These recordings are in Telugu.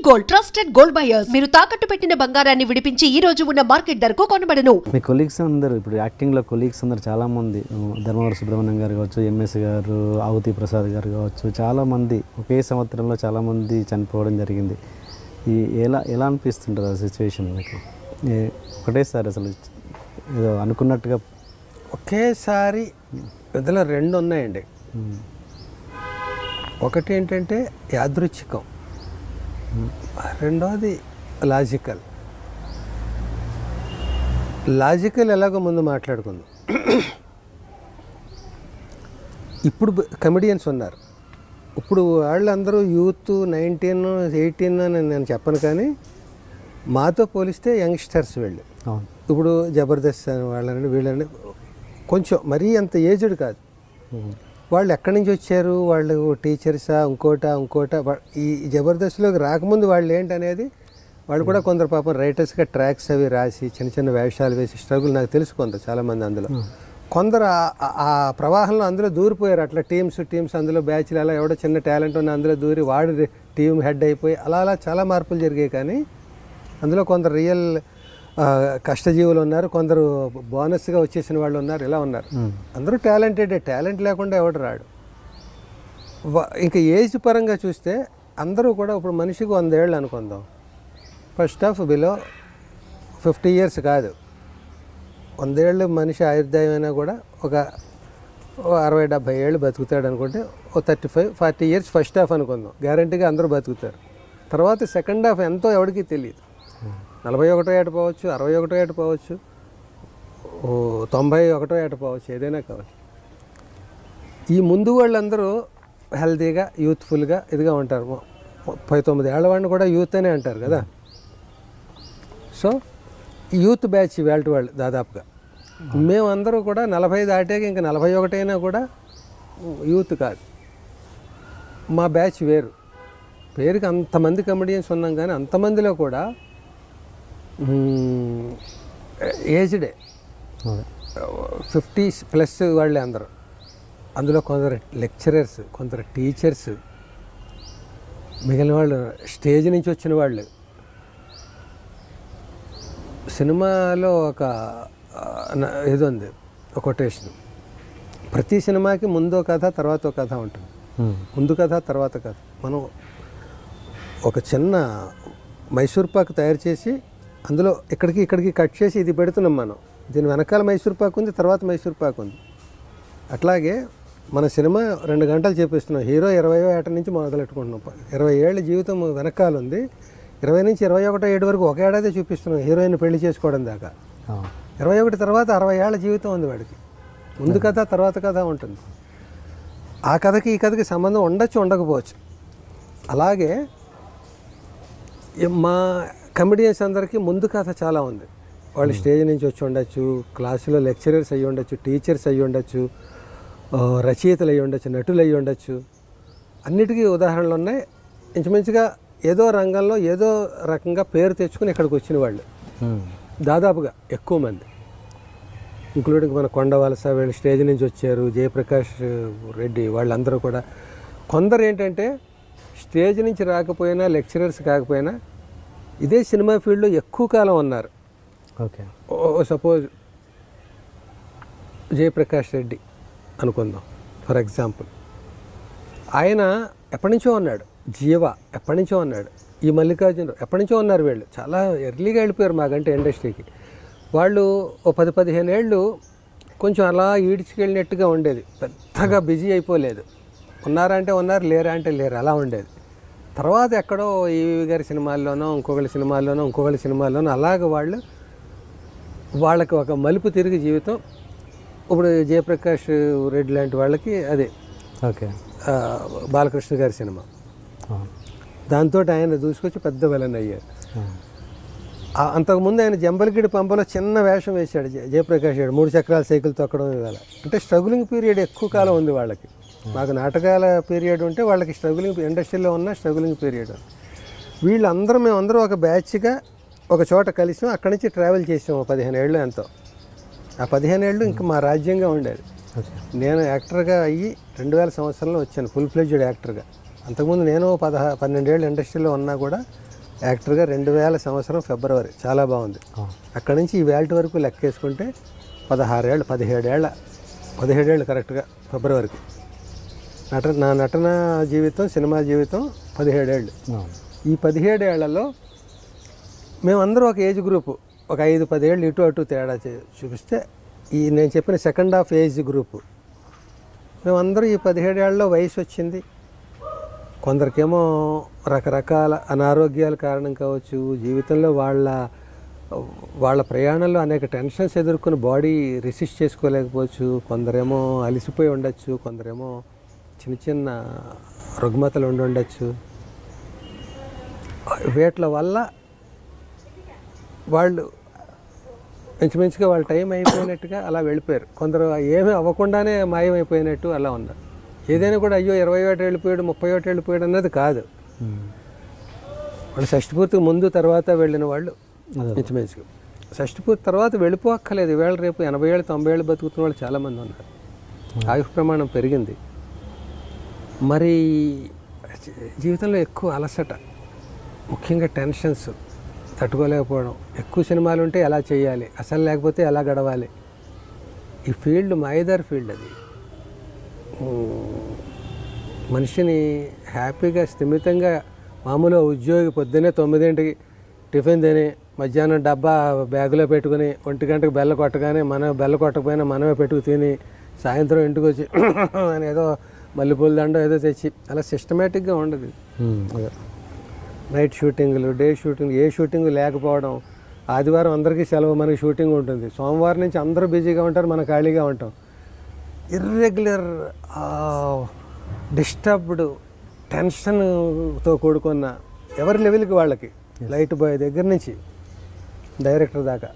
Gold trusted gold buyers. మీరు తాకట్టు పెట్టిన బంగారాన్ని విడిపించి ఈ రోజు ఉన్న మార్కెట్ ధరకు కొనబడను. మీ కొలీగ్స్ అందరూ ఇప్పుడు యాక్టింగ్లో కొలీగ్స్ అందరూ చాలామంది, ధర్మవరం సుబ్రహ్మణ్యం గారు కావచ్చు, ఎంఎస్ గారు, ఆవుతి ప్రసాద్ గారు కావచ్చు, చాలామంది ఒకే సంవత్సరంలో చాలామంది చనిపోవడం జరిగింది. ఎలా అనిపిస్తుంటుంది ఆ సిచ్యువేషన్ మీకు? ఒకటేసారి అసలు ఏదో అనుకున్నట్టుగా ఒకేసారి ఇందులో రెండు ఉన్నాయండి. ఒకటి ఏంటంటే యాదృచ్ఛికం, రెండవది లాజికల్ ఎలాగో ముందు మాట్లాడుకుందాం. ఇప్పుడు కమెడియన్స్ ఉన్నారు, ఇప్పుడు వాళ్ళందరూ యూత్ 19, 18 అని నేను చెప్పను, కానీ మాతో పోలిస్తే యంగ్స్టర్స్ వీళ్ళు. ఇప్పుడు జబర్దస్త్ అని వాళ్ళని వీళ్ళని కొంచెం మరీ అంత ఏజ్డ్ కాదు. వాళ్ళు ఎక్కడి నుంచి వచ్చారు, వాళ్ళు టీచర్సా ఇంకోట ఈ జబర్దస్త్లోకి రాకముందు వాళ్ళు ఏంటనేది వాళ్ళు కూడా కొందరు పాపం రైటర్స్గా ట్రాక్స్ అవి రాసి చిన్న చిన్న వేషాలు వేసి స్ట్రగుల్ నాకు తెలుసు కొందరు చాలామంది అందులో. కొందరు ఆ ప్రవాహంలో అందులో దూరిపోయారు. అట్లా టీమ్స్ అందులో బ్యాచ్లు అలా ఎవడో చిన్న టాలెంట్ ఉన్న అందులో దూరి వాడు టీం హెడ్ అయిపోయి అలా చాలా మార్పులు జరిగాయి. కానీ అందులో కొందరు రియల్ కష్టజీవులు ఉన్నారు, కొందరు బోనస్గా వచ్చేసిన వాళ్ళు ఉన్నారు, ఇలా ఉన్నారు. అందరూ టాలెంట్ లేకుండా ఎవడు రాడు. ఇంకా ఏజ్ పరంగా చూస్తే అందరూ కూడా ఇప్పుడు మనిషికి 100 ఏళ్ళు అనుకుందాం. ఫస్ట్ ఆఫ్ బిలో 50 years కాదు, 100 ఏళ్ళు మనిషి ఆయుర్దాయం అయినా కూడా ఒక 60-70 ఏళ్ళు బతుకుతాడు అనుకుంటే ఓ 35-40 years ఫస్ట్ హాఫ్ అనుకుందాం. గ్యారంటీగా అందరూ బతుకుతారు. తర్వాత సెకండ్ హాఫ్ ఎంతో ఎవరికి తెలియదు. 41వ ఏట పోవచ్చు, 61వ ఏట పోవచ్చు, 91వ ఏట పోవచ్చు, ఏదైనా కావచ్చు. ఈ ముందు వాళ్ళందరూ హెల్తీగా యూత్ఫుల్గా ఇదిగా ఉంటారు. 39 ఏళ్ల వాడిని కూడా యూత్ అనే అంటారు కదా. సో యూత్ బ్యాచ్ వాళ్ళు దాదాపుగా మేమందరూ కూడా 40 దాటాక ఇంకా 41 అయినా కూడా యూత్ కాదు. మా బ్యాచ్ వేరు. పేరుకి అంతమంది కమెడియన్స్ ఉన్నాం, కానీ అంతమందిలో కూడా ఏజ్డే 50+ వాళ్ళే అందరూ. అందులో కొందరు లెక్చరర్స్, కొందరు టీచర్స్, మిగిలిన వాళ్ళు స్టేజ్ నుంచి వచ్చిన వాళ్ళు. సినిమాలో ఒక ఇది ఉంది, ఒక కొటేషన్, ప్రతి సినిమాకి ముందో కథ తర్వాత ఒక కథ ఉంటుంది. ముందు కథ తర్వాత కథ. మనం ఒక చిన్న మైసూర్ పాక్ తయారు చేసి అందులో ఇక్కడికి కట్ చేసి ఇది పెడుతున్నాం మనం. దీని వెనకాల మైసూర్ పాక్ ఉంది, తర్వాత మైసూర్ పాక్ ఉంది. అట్లాగే మన సినిమా 2 గంటలు చెప్పిస్తున్నాం. హీరో 20వ ఏట నుంచి మొదలెట్టుకుంటున్నాం. 20 ఏళ్ళ జీవితం వెనకాల ఉంది. 20 నుంచి 21వ ఏడు వరకు ఒక ఏడాది చూపిస్తున్నాం హీరోయిన్ పెళ్లి చేసుకోవడం దాకా. 21 తర్వాత 60 ఏళ్ళ జీవితం ఉంది వాడికి. ముందు కథ తర్వాత కథ ఉంటుంది. ఆ కథకి ఈ కథకి సంబంధం ఉండొచ్చు, ఉండకపోవచ్చు. అలాగే మా కమెడియన్స్ అందరికీ ముందు కథ చాలా ఉంది. వాళ్ళు స్టేజ్ నుంచి వచ్చి ఉండొచ్చు, క్లాసులో లెక్చరర్స్ అయ్యి ఉండొచ్చు, టీచర్స్ అయ్యి ఉండొచ్చు, రచయితలు అయ్యి ఉండొచ్చు, నటులు అయ్యి ఉండొచ్చు. అన్నిటికీ ఉదాహరణలు ఉన్నాయి. ఇంచుమించుగా ఏదో రంగంలో ఏదో రకంగా పేరు తెచ్చుకుని ఇక్కడికి వచ్చిన వాళ్ళు దాదాపుగా ఎక్కువ మంది, ఇంక్లూడింగ్ మన కొండవలస వీళ్ళు స్టేజ్ నుంచి వచ్చారు, జయప్రకాష్ రెడ్డి వాళ్ళందరూ కూడా. కొందరు ఏంటంటే స్టేజ్ నుంచి రాకపోయినా, లెక్చరర్స్ కాకపోయినా ఇదే సినిమా ఫీల్డ్లో ఎక్కువ కాలం ఉన్నారు. ఓకే, సపోజ్ జయప్రకాష్ రెడ్డి అనుకుందాం ఫర్ ఎగ్జాంపుల్. ఆయన ఎప్పటి నుంచో ఉన్నాడు, జీవ ఎప్పటి నుంచో ఉన్నాడు, ఈ మల్లికార్జున ఎప్పటి నుంచో ఉన్నారు. వీళ్ళు చాలా ఎర్లీగా వెళ్ళిపోయారు మాకంటే ఇండస్ట్రీకి. వాళ్ళు ఓ 10-15 ఏళ్ళు కొంచెం అలా ఈడ్చుకెళ్ళినట్టుగా ఉండేది, పెద్దగా బిజీ అయిపోలేదు. ఉన్నారా అంటే ఉన్నారు, లేరా అంటే లేరు, అలా ఉండేది. తర్వాత ఎక్కడో ఈవి గారి సినిమాల్లోనో ఇంకొకరి సినిమాల్లోనో అలాగ వాళ్ళకి ఒక మలుపు తిరిగి జీవితం. ఇప్పుడు జయప్రకాష్ రెడ్డి లాంటి వాళ్ళకి అదే ఓకే బాలకృష్ణ గారి సినిమా, దాంతో ఆయన దూసుకొచ్చి పెద్ద విలన్ అయ్యారు. అంతకుముందు ఆయన జంబలగిడి పంపలో చిన్న వేషం వేశాడు జయప్రకాష్ రెడ్డి, 3 చక్రాల సైకిల్ తొక్కడం ఇవాళ. అంటే స్ట్రగులింగ్ పీరియడ్ ఎక్కువ కాలం ఉంది వాళ్ళకి. మాకు నాటకాల పీరియడ్ ఉంటే వాళ్ళకి స్ట్రగులింగ్ ఇండస్ట్రీలో ఉన్న స్ట్రగులింగ్ పీరియడ్. మేమందరం ఒక బ్యాచ్గా ఒక చోట కలిసాం. అక్కడి నుంచి ట్రావెల్ చేసాం 15 ఏళ్ళు ఎంతో. ఆ 15 ఏళ్ళు ఇంకా మా రాజ్యంగా ఉండేది. నేను యాక్టర్గా అయ్యి 2000 సంవత్సరంలో వచ్చాను ఫుల్ ఫ్లెడ్జ్డ్ యాక్టర్గా. అంతకుముందు నేను 12 ఏళ్ళు ఇండస్ట్రీలో ఉన్నా కూడా యాక్టర్గా 2000 సంవత్సరం ఫిబ్రవరి చాలా బాగుంది. అక్కడి నుంచి ఈ వేల్ట్ వరకు లెక్కేసుకుంటే 17 ఏళ్ళు కరెక్ట్గా ఫిబ్రవరికి. నా నటన జీవితం, సినిమా జీవితం 17 ఏళ్ళు. ఈ 17 ఏళ్లలో మేమందరూ ఒక ఏజ్ గ్రూపు, ఒక 5-10 ఏళ్ళు ఇటు అటు తేడా చూపిస్తే ఈ నేను చెప్పిన సెకండ్ హాఫ్ ఏజ్ గ్రూపు మేమందరూ ఈ 17 ఏళ్ళలో వయసు వచ్చింది. కొందరికేమో రకరకాల అనారోగ్యాల కారణం కావచ్చు, జీవితంలో వాళ్ళ ప్రయాణంలో అనేక టెన్షన్స్ ఎదుర్కొని బాడీ రెసిస్ట్ చేసుకోలేకపోవచ్చు, కొందరేమో అలసిపోయి ఉండొచ్చు, కొందరేమో చిన్న చిన్న రుగ్మతలు ఉండొచ్చు. వీటి వల్ల వాళ్ళు ఇంచుమించుగా వాళ్ళ టైం అయిపోయినట్టుగా అలా వెళ్ళిపోయారు. కొందరు ఏమీ అవ్వకుండానే మాయమైపోయినట్టు అలా ఉన్నారు. ఏదైనా కూడా అయ్యో 21 వెళ్ళిపోయాడు, 31 వెళ్ళిపోయాడు అన్నది కాదు. వాళ్ళు షష్టిపూర్తికి ముందు తర్వాత వెళ్ళిన వాళ్ళు ఇంచుమించుగా. షష్టిపూర్తి తర్వాత వెళ్ళిపోక్కర్లేదు. ఈవేళ రేపు 80 ఏళ్ళు 90 ఏళ్ళు బతుకుతున్న వాళ్ళు చాలామంది ఉన్నారు. ఆయుష్ ప్రమాణం పెరిగింది. మరి జీవితంలో ఎక్కువ అలసట, ముఖ్యంగా టెన్షన్స్ తట్టుకోలేకపోవడం, ఎక్కువ సినిమాలు ఉంటే ఎలా చేయాలి, అసలు లేకపోతే ఎలా గడవాలి. ఈ ఫీల్డ్ మాయదారి ఫీల్డ్. అది మనిషిని హ్యాపీగా స్థిమితంగా మామూలుగా ఉద్యోగి పొద్దున్నే 9ంటికి టిఫిన్ తిని మధ్యాహ్నం డబ్బా బ్యాగులో పెట్టుకుని 1 గంటకు బెల్ల కొట్టగానే బెల్ల కొట్టకపోయినా మనమే పెట్టుకు తిని సాయంత్రం ఇంటికి వచ్చి అని ఏదో మల్లెపూల దండం ఏదో తెచ్చి అలా సిస్టమేటిక్గా ఉండదు. నైట్ షూటింగ్లు, డే షూటింగ్, ఏ షూటింగ్ లేకపోవడం. ఆదివారం అందరికీ సెలవు, మనకి షూటింగ్ ఉంటుంది. సోమవారం నుంచి అందరూ బిజీగా ఉంటారు, మనం ఖాళీగా ఉంటాం. ఇర్రెగ్యులర్, డిస్టర్బ్డ్, టెన్షన్తో కూడుకున్న ఎవరి లెవెల్కి వాళ్ళకి, లైట్ బాయ్ దగ్గర నుంచి డైరెక్టర్ దాకా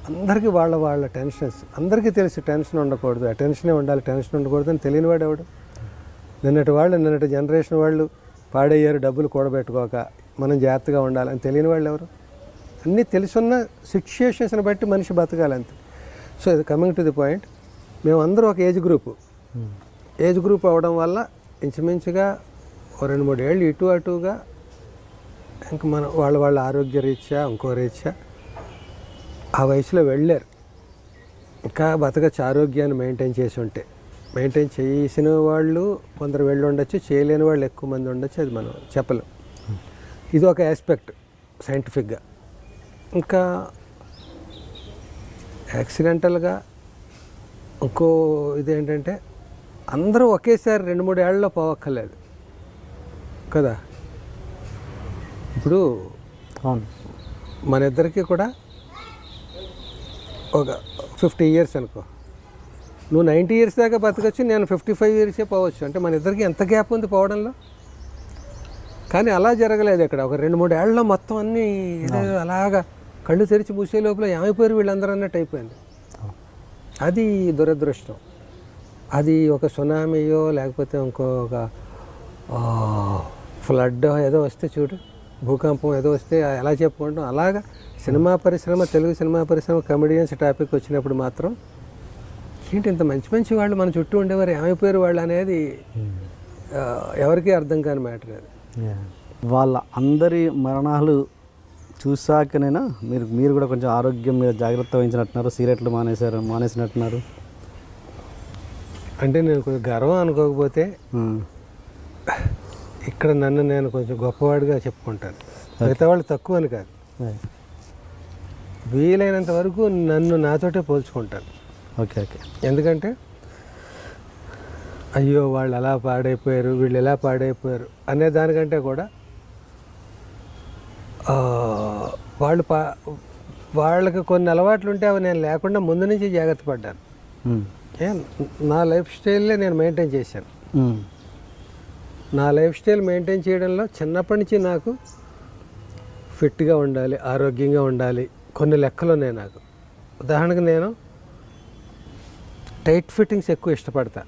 అందరికీ వాళ్ళ టెన్షన్స్. అందరికీ తెలిసి టెన్షన్ ఉండకూడదు, ఆ టెన్షనే ఉండాలి, టెన్షన్ ఉండకూడదు అని తెలియని వాడు ఎవడు? నిన్నటి జనరేషన్ వాళ్ళు పాడయ్యారు డబ్బులు కూడబెట్టుకోక, మనం జాగ్రత్తగా ఉండాలని తెలియని వాళ్ళు ఎవరు? అన్నీ తెలుసున్న సిచ్యుయేషన్స్ని బట్టి మనిషి బతకాలంతే. సో ఇది కమింగ్ టు ది పాయింట్, మేమందరూ ఒక ఏజ్ గ్రూప్ అవ్వడం వల్ల ఇంచుమించుగా 2-3 ఏళ్ళు ఇటు అటుగా ఇంకా మన వాళ్ళ ఆరోగ్య రీత్యా ఇంకో రీత్యా ఆ వయసులో వెళ్ళారు. ఇంకా బతకచ్చు ఆరోగ్యాన్ని మెయింటైన్ చేసిన వాళ్ళు కొందరు వెళ్ళి ఉండొచ్చు, చేయలేని వాళ్ళు ఎక్కువ మంది ఉండొచ్చు, అది మనం చెప్పలేం. ఇది ఒక ఆస్పెక్ట్ సైంటిఫిక్గా. ఇంకా యాక్సిడెంటల్గా ఇంకో ఇదేంటంటే అందరూ ఒకేసారి 2-3 ఏళ్ళలో పోవక్కర్లేదు కదా. ఇప్పుడు మన ఇద్దరికి కూడా ఒక 50 ఇయర్స్ అనుకో, నువ్వు 90 ఇయర్స్ దాకా బతకచ్చు, నేను 55 ఇయర్సే పోవచ్చు. అంటే మన ఇద్దరికి ఎంత గ్యాప్ ఉంది పోవడంలో. కానీ అలా జరగలేదు ఇక్కడ. ఒక 2-3 ఏళ్ళలో మొత్తం అన్నీ అలాగా కళ్ళు తెరిచి మూసే లోపల ఏమైపోయారు వీళ్ళందరూ అన్నట్టు అయిపోయింది. అది దురదృష్టం. అది ఒక సునామీయో లేకపోతే ఇంకొక ఫ్లడ్ ఏదో వస్తే చూడు, భూకంపం ఏదో వస్తే ఎలా చెప్పుకుంటాం, అలాగా తెలుగు సినిమా పరిశ్రమ కమెడియన్స్ టాపిక్ వచ్చినప్పుడు మాత్రం ఏంటి ఇంత మంచి వాళ్ళు మన చుట్టూ ఉండేవారు ఏమైపోయారు వాళ్ళు అనేది ఎవరికీ అర్థం కాని మ్యాటర్. అది వాళ్ళ అందరి మరణాలు చూసాకనైనా మీరు కూడా కొంచెం ఆరోగ్యం మీద జాగ్రత్త వహించినట్టున్నారు, సిగరెట్లు మానేసినట్టున్నారు. అంటే నేను కొంచెం గర్వం అనుకోకపోతే ఇక్కడ నన్ను నేను కొంచెం గొప్పవాడిగా చెప్పుకుంటాను. మిగతా వాళ్ళు తక్కువ అని కాదు, వీలైనంత వరకు నన్ను నాతోటే పోల్చుకుంటాను. ఓకే. ఎందుకంటే అయ్యో వాళ్ళు అలా పాడైపోయారు, వీళ్ళు ఎలా పాడైపోయారు అనే దానికంటే కూడా వాళ్ళకి కొన్ని అలవాట్లు ఉంటే అవి నేను లేకుండా ముందు నుంచి జాగ్రత్త పడ్డాను. నా లైఫ్ స్టైల్లే నేను మెయింటైన్ చేశాను. నా లైఫ్ స్టైల్ మెయింటైన్ చేయడంలో చిన్నప్పటి నుంచి నాకు ఫిట్గా ఉండాలి, ఆరోగ్యంగా ఉండాలి, కొన్ని లెక్కలు ఉన్నాయి నాకు. ఉదాహరణకు నేను టైట్ ఫిట్టింగ్స్ ఎక్కువ ఇష్టపడతా.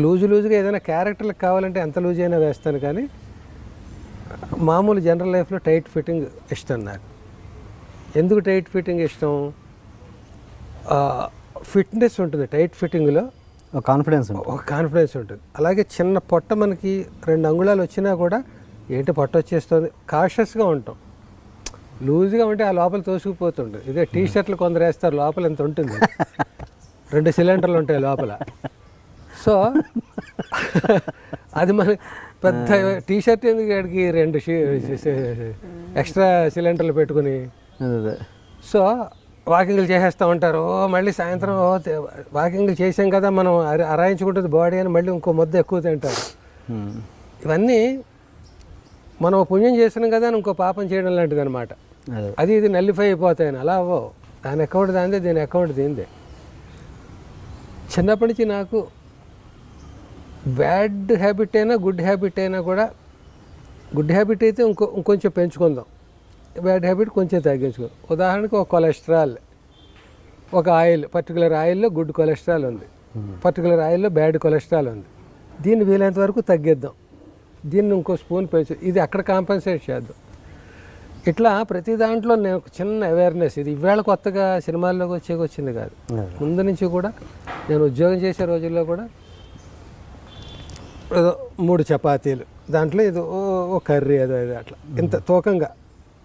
లూజుగా ఏదైనా క్యారెక్టర్లకు కావాలంటే ఎంత లూజ్ అయినా వేస్తాను, కానీ మామూలు జనరల్ లైఫ్లో టైట్ ఫిట్టింగ్ ఇష్టం నాకు. ఎందుకు టైట్ ఫిట్టింగ్ ఇష్టం? ఫిట్నెస్ ఉంటుంది టైట్ ఫిట్టింగ్లో, కాన్ఫిడెన్స్ ఉంటుంది. అలాగే చిన్న పొట్ట మనకి 2 అంగుళాలు వచ్చినా కూడా ఏంటి పొట్ట వచ్చేస్తుంది, కాషియస్గా ఉంటాం. లూజ్గా ఉంటే ఆ లోపల తోసుకుపోతుంటుంది. ఇదే టీ షర్ట్లు కొందరు వేస్తారు, లోపల ఎంత ఉంటుంది, 2 సిలిండర్లు ఉంటాయి లోపల. సో అది మన పెద్ద టీ షర్ట్ ఎందుకు అడిగి 2 ఎక్స్ట్రా సిలిండర్లు పెట్టుకుని. అదే సో వాకింగ్లు చేసేస్తూ ఉంటారు. మళ్ళీ సాయంత్రం వాకింగ్లు చేసాం కదా మనం, అరాయించుకుంటుంది బాడీ అని మళ్ళీ ఇంకో ముద్ద ఎక్కువ తింటారు. ఇవన్నీ మనం పుణ్యం చేస్తున్నాం కదా అని ఇంకో పాపం చేయడం లాంటిది అనమాట. అది ఇది నల్లిఫై అయిపోతాయని అలా అవ్వవు. దాని అకౌంట్ దాందే, దీని అకౌంట్ దీందే. చిన్నప్పటి నుంచి నాకు బ్యాడ్ హ్యాబిట్ అయినా గుడ్ హ్యాబిట్ అయినా కూడా, గుడ్ హ్యాబిట్ అయితే ఇంకొంచెం పెంచుకుందాం, బ్యాడ్ హ్యాబిట్ కొంచెం తగ్గించుకుందాం. ఉదాహరణకు ఒక కొలెస్ట్రాల్, ఒక ఆయిల్, పర్టికులర్ ఆయిల్లో గుడ్ కొలెస్ట్రాల్ ఉంది, పర్టికులర్ ఆయిల్లో బ్యాడ్ కొలెస్ట్రాల్ ఉంది. దీన్ని వీలైనంత వరకు తగ్గిద్దాం, దీన్ని ఇంకో స్పూన్ పెంచు, ఇది అక్కడ కాంపన్సేట్ చేద్దాం. ఇట్లా ప్రతి దాంట్లో నేను ఒక చిన్న అవేర్నెస్. ఇది ఇవాళ కొత్తగా సినిమాల్లోకి వచ్చింది కాదు, ముందు నుంచి కూడా. నేను ఉద్యోగం చేసే రోజుల్లో కూడా ఏదో 3 చపాతీలు, దాంట్లో ఏదో ఓ కర్రీ ఏదో ఏదో అట్లా ఇంత తూకంగా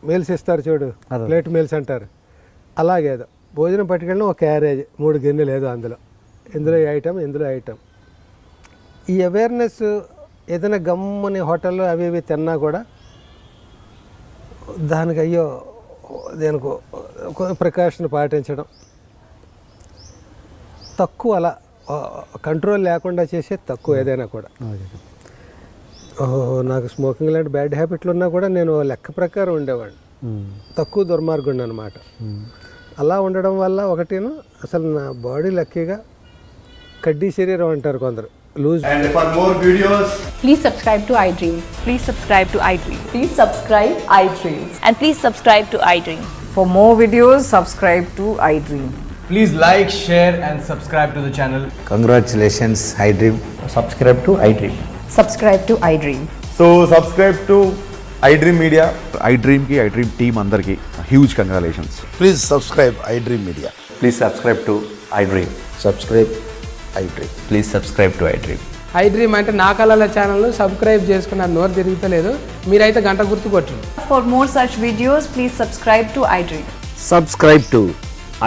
మీల్స్ ఇస్తారు చూడు, ప్లేట్ మీల్స్ అంటారు, అలాగేదో భోజనం పట్టుకెళ్ళిన ఒక క్యారేజ్ 3 గిన్నెలు ఏదో అందులో, ఇందులో ఐటమ్ ఇందులో ఐటమ్. ఈ అవేర్నెస్ ఏదైనా గమ్మని హోటల్లో అవి ఇవి తిన్నా కూడా దానికి అయ్యో దేనికో ప్రికాషన్ పాటించడం తక్కువ, అలా కంట్రోల్ లేకుండా చేసే తక్కువ ఏదైనా కూడా. నాకు స్మోకింగ్ లాంటి బ్యాడ్ హ్యాబిట్లు ఉన్నా కూడా నేను లెక్క ప్రకారం ఉండేవాడిని, తక్కువ దుర్మార్గుండి అనమాట. అలా ఉండడం వల్ల ఒకటిను అసలు నా బాడీ లక్కీగా కడ్డీ శరీరం అంటారు కొందరు, loose. And for more videos, Please subscribe to iDream. Please subscribe to iDream. Please subscribe iDream. And please subscribe to iDream. For more videos, subscribe to iDream. please like, share and subscribe to the channel. Congratulations, iDream. Subscribe to iDream. Subscribe to iDream. So subscribe to iDream Media. iDream team andarki huge congratulations. Please subscribe iDream Media. Please subscribe to iDream. Subscribe iDream. Please subscribe to iDream. iDream అంటే నా కళల ఛానల్ను సబ్స్క్రైబ్ చేసుకున్న నోరు తిరుగుతలేదు, మీరైతే గంట గుర్తు కొట్టండి. For more such videos, please subscribe to iDream. Subscribe to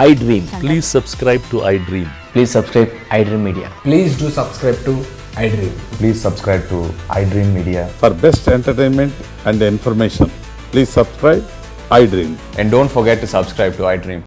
iDream. Please subscribe to iDream. Please subscribe iDream Media. Please do subscribe to iDream. Please subscribe to iDream Media. For best entertainment and information, please subscribe iDream. And don't forget to subscribe to iDream.